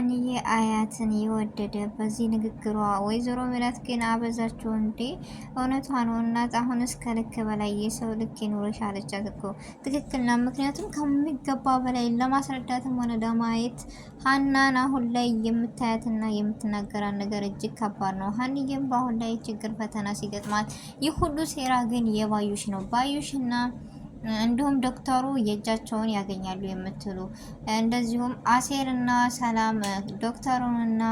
የሀኒዬ አያትን የወደደ በዚህ ንግግሯ ወይዘሮ ሜላት ግን አበዛችሁ እንዴ? እውነቷ ነው እናት። አሁን እስከ ልክ በላይ የሰው ልክ ይኑርሽ አለቻት እኮ። ትክክል ነው። ምክንያቱም ከሚገባ በላይ ለማስረዳትም ሆነ ለማየት ሀናን አሁን ላይ የምታያትና የምትናገራት ነገር እጅግ ከባድ ነው። ሀኒዬም በአሁን ላይ ችግር ፈተና ሲገጥማት ይህ ሁሉ ሴራ ግን የባዩሽ ነው። ባዩሽና እንዲሁም ዶክተሩ የእጃቸውን ያገኛሉ የምትሉ እንደዚሁም አሴርና ሰላም ዶክተሩንና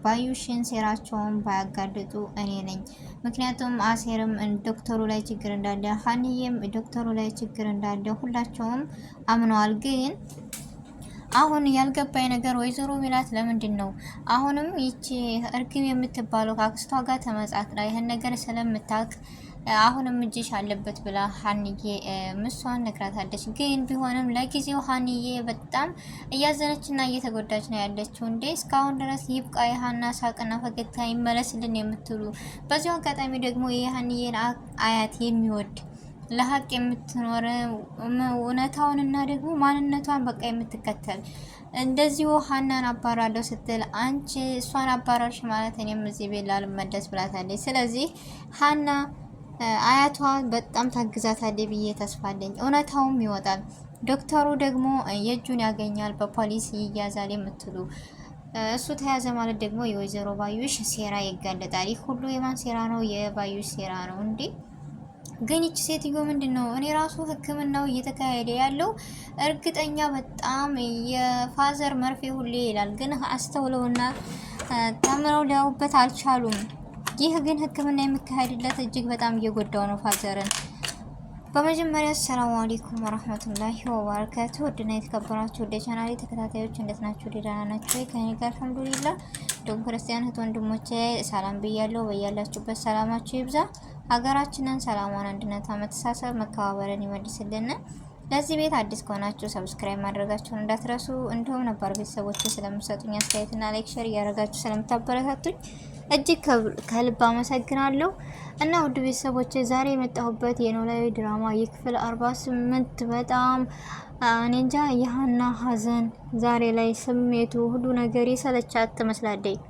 ባዩሽን ሴራቸውን ባያጋድጡ እኔ ነኝ። ምክንያቱም አሴርም ዶክተሩ ላይ ችግር እንዳለ፣ ሀኒዬም ዶክተሩ ላይ ችግር እንዳለ ሁላቸውም አምነዋል። ግን አሁን ያልገባኝ ነገር ወይዘሮ ሜላት ለምንድን ነው አሁንም ይቺ እርግብ የምትባለው ከአክስቷ ጋር ተመጻጥራ ይህን ነገር ስለምታውቅ አሁንም እጅሽ አለበት ብላ ሀኒዬ ምሷን ነግራታለች። ግን ቢሆንም ለጊዜው ሀኒዬ በጣም እያዘነችና እየተጎዳች ነው ያለችው። እንዴ እስካሁን ድረስ ይብቃ የሀና ሳቅና ፈገግታ ይመለስልን የምትሉ በዚሁ አጋጣሚ ደግሞ የሀኒዬን አያት የሚወድ ለሀቅ የምትኖር እውነታውንና ደግሞ ማንነቷን በቃ የምትከተል እንደዚሁ ሀናን አባራለሁ ስትል አንቺ እሷን አባራርሽ ማለት እኔም እዚህ ቤት ላልመለስ ብላታለች። ስለዚህ ሀና አያቷ በጣም ታግዛታለች ብዬ ተስፋለኝ። እውነታውም ይወጣል። ዶክተሩ ደግሞ የእጁን ያገኛል፣ በፖሊስ ይያዛል የምትሉ እሱ ተያዘ ማለት ደግሞ የወይዘሮ ባዩሽ ሴራ ይጋለጣል። ይህ ሁሉ የማን ሴራ ነው? የባዩሽ ሴራ ነው እንዴ? ግን ይቺ ሴትዮ ምንድን ነው? እኔ ራሱ ሕክምናው እየተካሄደ ያለው እርግጠኛ በጣም የፋዘር መርፌ ሁሌ ይላል፣ ግን አስተውለውና ተምረው ሊያውበት አልቻሉም። ይህ ግን ሕክምና የሚካሄድለት እጅግ በጣም እየጎዳው ነው ፋዘርን። በመጀመሪያ ሰላም አለይኩም ወራህመቱላሂ ወበረካቱ። ውድና የተከበራችሁ ወደ ቻናሌ ተከታታዮች እንዴት ናችሁ? ደህና ናችሁ? ከኔ ጋር አልሐምዱሊላህ። ደግሞ ክርስቲያን እህት ወንድሞቼ ሰላም ብያለሁ። በያላችሁበት ሰላማችሁ ይብዛ። ሀገራችንን ሰላሟን፣ አንድነት፣ መተሳሰብ፣ መከባበርን ይመልስልን። ለዚህ ቤት አዲስ ከሆናችሁ ሰብስክራይብ ማድረጋችሁን እንዳትረሱ። እንዲሁም ነባር ቤተሰቦች ስለምሰጡኝ አስተያየትና ላይክ ሼር እያደረጋችሁ ስለምታበረታቱኝ እጅግ ከልብ አመሰግናለሁ። እና ውድ ቤተሰቦች ዛሬ የመጣሁበት የኖላዊ ድራማ የክፍል 48 በጣም እኔ እንጃ የሀና ሀዘን ዛሬ ላይ ስሜቱ ሁሉ ነገር የሰለቻት ትመስላለች።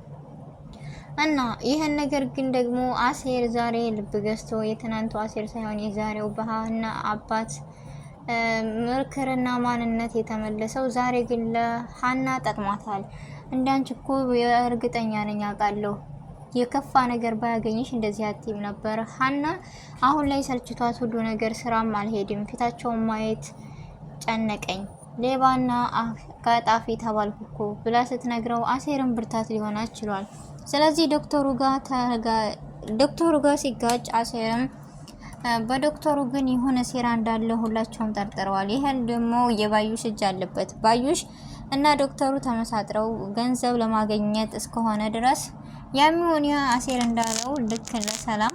እና ይህን ነገር ግን ደግሞ አሴር ዛሬ ልብ ገዝቶ የትናንቱ አሴር ሳይሆን የዛሬው በሀና አባት ምክርና ማንነት የተመለሰው ዛሬ ግን ለሀና ጠቅማታል። እንዳንቺ እኮ እርግጠኛ ነኝ አውቃለሁ የከፋ ነገር ባያገኝሽ እንደዚህ አትይም ነበር። ሀና አሁን ላይ ሰልችቷት ሁሉ ነገር ስራም አልሄድም፣ ፊታቸውን ማየት ጨነቀኝ፣ ሌባና አጋጣፊ ተባልኩ እኮ ብላ ስትነግረው አሴርን ብርታት ሊሆናት ችሏል። ስለዚህ ዶክተሩ ጋር ሲጋጭ አሴርም በዶክተሩ ግን የሆነ ሴራ እንዳለ ሁላቸውም ጠርጥረዋል። ይሄን ደግሞ የባዩሽ እጅ አለበት። ባዩሽ እና ዶክተሩ ተመሳጥረው ገንዘብ ለማግኘት እስከሆነ ድረስ ያሚሆን አሴር እንዳለው ልክ ለሰላም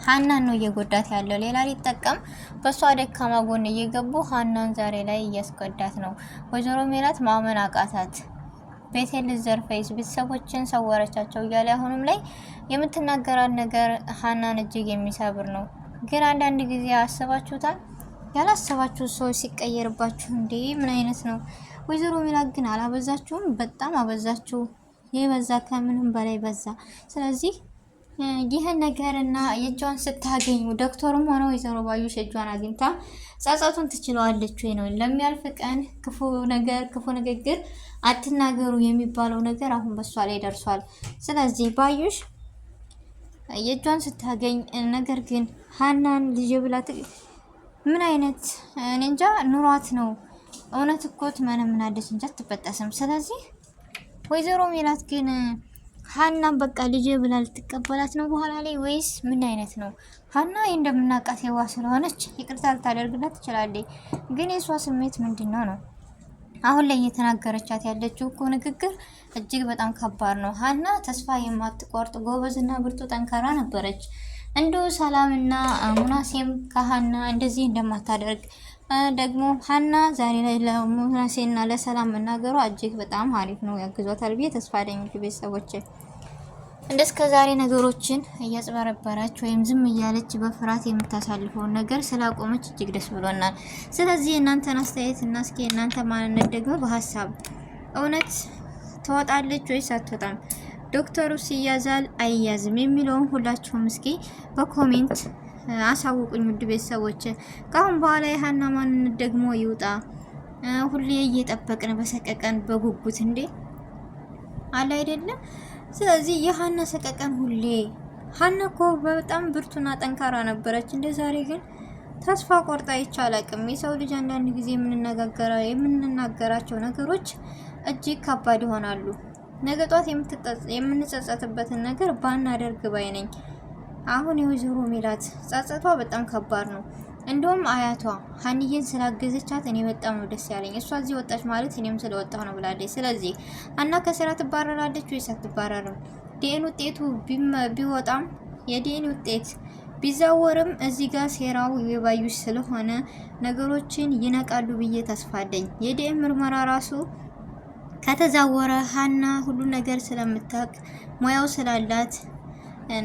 ሀናን ነው እየጎዳት ያለው። ሌላ ሊጠቀም በሷ ደካማ ጎን እየገቡ ሀናን ዛሬ ላይ እያስጎዳት ነው። ወይዘሮ ሜላት ማመን አቃታት። ቤቴን ልዘርፈይስ ቤተሰቦችን ሰወረቻቸው እያለ አሁንም ላይ የምትናገራት ነገር ሀናን እጅግ የሚሰብር ነው። ግን አንዳንድ ጊዜ አስባችሁታል? ያላሰባችሁ ሰው ሲቀየርባችሁ እንዴ ምን አይነት ነው? ወይዘሮ ሜላት ግን አላበዛችሁም? በጣም አበዛችሁ። የበዛ ከምንም በላይ በዛ። ስለዚህ ይህን ነገርና የእጇን ስታገኙ ዶክተሩም ሆነ ወይዘሮ ባዩሽ የእጇን አግኝታ ጸጸቱን ትችለዋለች ወይ ነው? ለሚያልፍ ቀን ክፉ ንግግር አትናገሩ የሚባለው ነገር አሁን በሷ ላይ ደርሷል። ስለዚህ ባዩሽ የእጇን ስታገኝ ነገር ግን ሀናን ልጅ ብላት ምን አይነት እኔ እንጃ ኑሯት ነው። እውነት እኮ ትመነምናለች እንጂ አትበጠስም። ስለዚህ ወይዘሮ ሜላት ግን ሀናን በቃ ልጅ ብላ ልትቀበላት ነው በኋላ ላይ ወይስ ምን አይነት ነው? ሀና እንደምናውቃት የዋ ስለሆነች ይቅርታ ልታደርግላት ትችላለች። ግን የሷ ስሜት ምንድነው ነው? አሁን ላይ እየተናገረቻት ያለችው እኮ ንግግር እጅግ በጣም ከባድ ነው። ሀና ተስፋ የማትቆርጥ ጎበዝና ብርቱ ጠንካራ ነበረች። እንደው ሰላምና ሙናሴም ከሀና እንደዚህ እንደማታደርግ ደግሞ ሀና ዛሬ ላይ ለሙናሴና ለሰላም መናገሯ እጅግ በጣም አሪፍ ነው፣ ያግዟታል ብዬ ተስፋ አለኝ። ቤተሰቦች እንደስከ ዛሬ ነገሮችን እያጽበረበረች ወይም ዝም እያለች በፍርሃት የምታሳልፈውን ነገር ስላቆመች እጅግ ደስ ብሎናል። ስለዚህ እናንተን አስተያየት እና እስኪ እናንተ ማንነት ደግሞ በሀሳብ እውነት ትወጣለች ወይስ አትወጣም? ዶክተሩ ሲያዛል አይያዝም የሚለውን ሁላችሁም እስኪ በኮሜንት አሳውቁኝ ውድ ቤተሰቦች። ካሁን በኋላ የሀና ማንነት ደግሞ ይውጣ። ሁሌ እየጠበቅን በሰቀቀን በጉጉት እንዴ አለ አይደለም። ስለዚህ የሀና ሰቀቀን ሁሌ ሀና እኮ በጣም ብርቱና ጠንካራ ነበረች። እንደ ዛሬ ግን ተስፋ ቆርጣ ይቻላልም። የሰው ልጅ አንዳንድ ጊዜ የምንናገራቸው ነገሮች እጅግ ከባድ ይሆናሉ። ነገ ጧት የምንጸጸትበትን ነገር ባናደርግ ባይ ነኝ። አሁን የወይዘሮ ሜላት ጸጸቷ በጣም ከባድ ነው። እንደውም አያቷ ሀኒዬን ስላገዘቻት እኔ በጣም ነው ደስ ያለኝ። እሷ እዚህ ወጣች ማለት እኔም ስለወጣሁ ነው ብላለች። ስለዚህ ሀና ከስራ ትባረራለች ወይስ አትባረርም? ዲኤን ውጤቱ ቢወጣም የዲኤን ውጤት ቢዛወርም እዚህ ጋር ሴራው የባዩሽ ስለሆነ ነገሮችን ይነቃሉ ብዬ ተስፋ አለኝ። የዲኤን ምርመራ ራሱ ከተዛወረ ሀና ሁሉ ነገር ስለምታውቅ ሙያው ስላላት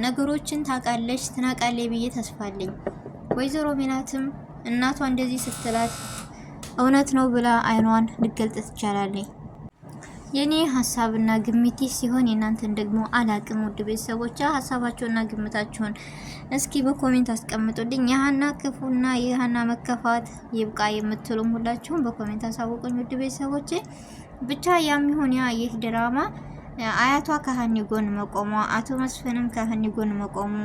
ነገሮችን ታውቃለች፣ ትናቃለች ብዬ ተስፋ አለኝ። ወይዘሮ ሜላትም እናቷ እንደዚህ ስትላት እውነት ነው ብላ አይኗን ልገልጥ ትቻላለች። የኔ ሀሳብና ግምቴ ሲሆን የእናንተን ደግሞ አላቅም። ውድ ቤተሰቦች ሀሳባችሁና ግምታችሁን እስኪ በኮሜንት አስቀምጡልኝ። የሀና ክፉና የሀና መከፋት ይብቃ የምትሉም ሁላችሁም በኮሜንት አሳውቁኝ ውድ ቤተሰቦች። ብቻ ያም ይሁን ያ ይህ ድራማ አያቷ ከሀኒ ጎን መቆሟ፣ አቶ መስፍንም ከሀኒ ጎን መቆሙ፣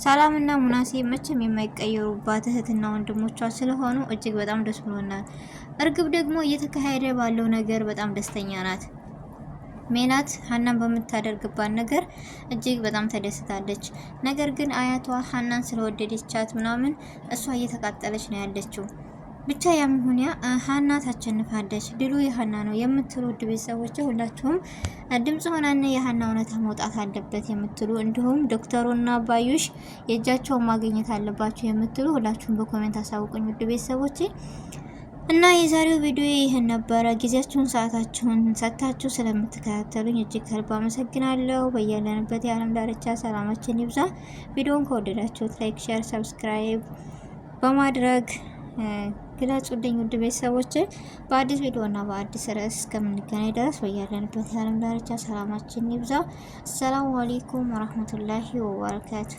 ሰላምና ሙናሴ መቼም የማይቀየሩባት እህትና ወንድሞቿ ስለሆኑ እጅግ በጣም ደስ ብሎናል። እርግብ ደግሞ እየተካሄደ ባለው ነገር በጣም ደስተኛ ናት። ሜላት ሀናን በምታደርግባት ነገር እጅግ በጣም ተደስታለች። ነገር ግን አያቷ ሀናን ስለወደደቻት ምናምን እሷ እየተቃጠለች ነው ያለችው። ብቻ ያምሁን ሀና ታሸንፋለች፣ ድሉ የሀና ነው የምትሉ ውድ ቤተሰቦች ሁላችሁም ድምጽ ሆናና የሀና እውነታ መውጣት አለበት የምትሉ እንዲሁም ዶክተሩና ባዩሽ የእጃቸውን ማግኘት አለባቸው የምትሉ ሁላችሁም በኮሜንት አሳውቁኝ ውድ ቤተሰቦች። እና የዛሬው ቪዲዮ ይህን ነበረ። ጊዜያችሁን ሰዓታችሁን ሰጥታችሁ ስለምትከታተሉኝ እጅግ ከልብ አመሰግናለሁ። በያለንበት የዓለም ዳርቻ ሰላማችን ይብዛ። ቪዲዮውን ከወደዳችሁት ላይክ፣ ሼር፣ ሰብስክራይብ በማድረግ ግለጹልኝ ውድ ቤተሰቦች። በአዲስ ቪዲዮና በአዲስ ርዕስ እስከምንገናኝ ድረስ በያለንበት የዓለም ዳርቻ ሰላማችን ይብዛ። አሰላሙ አለይኩም ወራህመቱላሂ ወበረካቱ።